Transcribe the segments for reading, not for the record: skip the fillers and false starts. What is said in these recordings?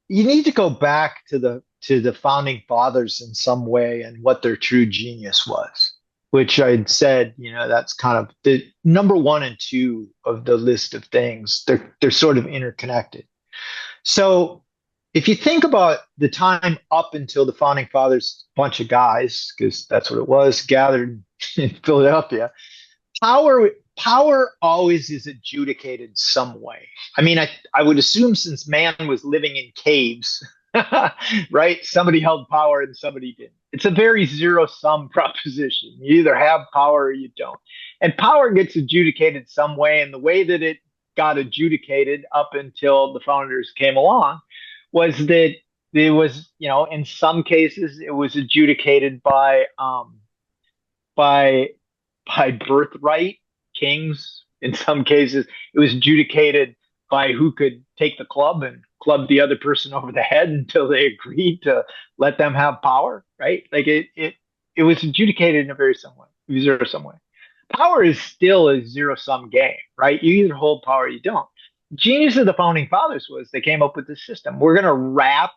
you need to go back to the founding fathers in some way and what their true genius was, which I'd said, that's kind of the number one and two of the list of things. They're sort of interconnected. So if you think about the time up until the founding fathers, bunch of guys, because that's what it was, gathered in Philadelphia, power always is adjudicated some way. I mean, I would assume since man was living in caves, right? Somebody held power and somebody didn't. It's a very zero sum proposition. You either have power or you don't. And power gets adjudicated some way. And the way that it got adjudicated up until the founders came along was that it was, in some cases, it was adjudicated by by birthright, kings. In some cases, it was adjudicated by who could take the club and club the other person over the head until they agreed to let them have power, right? Like it was adjudicated in a very some way, zero sum way. Power is still a zero sum game, right? You either hold power or you don't. Genius of the founding fathers was they came up with this system. We're gonna wrap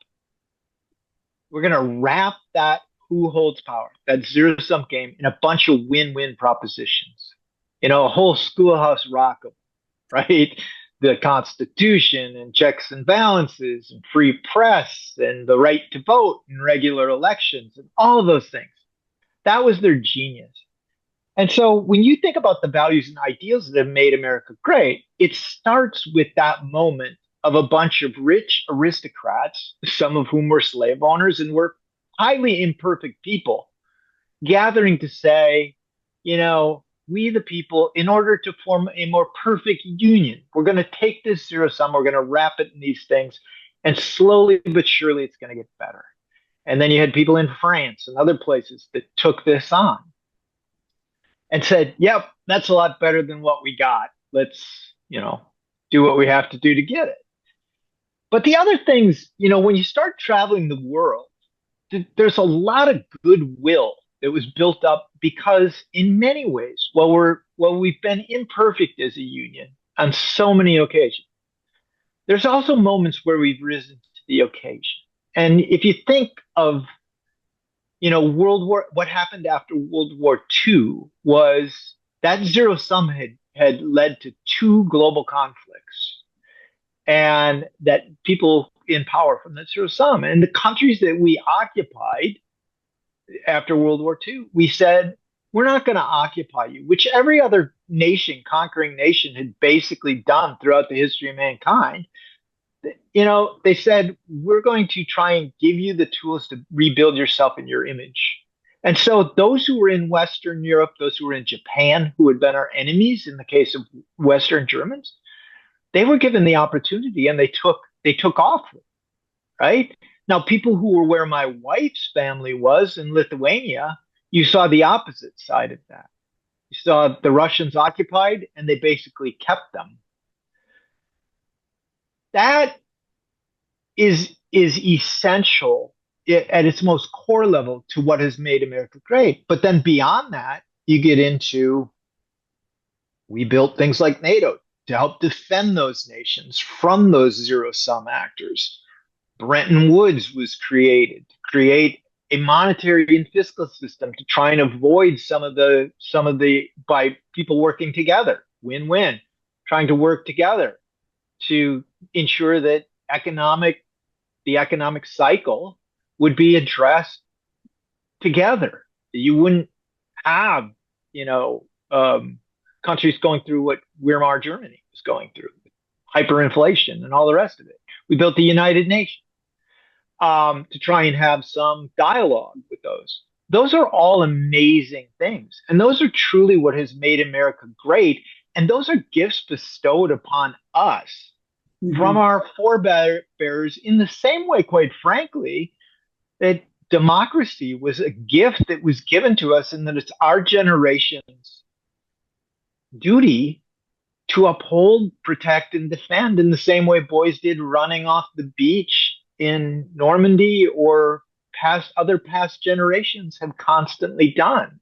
that who holds power, that zero sum game, in a bunch of win-win propositions. A whole schoolhouse rock of, right? The Constitution and checks and balances and free press and the right to vote in regular elections and all of those things. That was their genius. And so when you think about the values and ideals that have made America great, it starts with that moment of a bunch of rich aristocrats, some of whom were slave owners and were highly imperfect people, gathering to say, we the people, in order to form a more perfect union, we're going to take this zero sum, we're going to wrap it in these things, and slowly but surely it's going to get better. And then you had people in France and other places that took this on and said, yep, that's a lot better than what we got. Let's, do what we have to do to get it. But the other things, when you start traveling the world, there's a lot of goodwill that was built up because, in many ways, we've been imperfect as a union on so many occasions, there's also moments where we've risen to the occasion. And if you think of, what happened after World War II was that zero sum had led to two global conflicts, and that people in power from that zero sum and the countries that we occupied after World War II, we said, we're not going to occupy you, which every other nation, conquering nation, had basically done throughout the history of mankind. They said, we're going to try and give you the tools to rebuild yourself in your image. And so those who were in Western Europe, those who were in Japan, who had been our enemies in the case of Western Germans, they were given the opportunity and they took off, right? Now, people who were where my wife's family was in Lithuania, you saw the opposite side of that. You saw the Russians occupied and they basically kept them. That is essential at its most core level to what has made America great. But then beyond that, you get into, we built things like NATO to help defend those nations from those zero sum actors. Bretton Woods was created to create a monetary and fiscal system to try and avoid some of the by people working together, win-win, trying to work together to ensure that the economic cycle would be addressed together. You wouldn't have, countries going through what Weimar Germany was going through, hyperinflation and all the rest of it. We built the United Nations to try and have some dialogue with those. Those are all amazing things. And those are truly what has made America great. And those are gifts bestowed upon us from Hmm. our forebears in the same way, quite frankly, that democracy was a gift that was given to us, and that it's our generation's duty to uphold, protect, and defend in the same way boys did running off the beach in Normandy, or past generations have constantly done.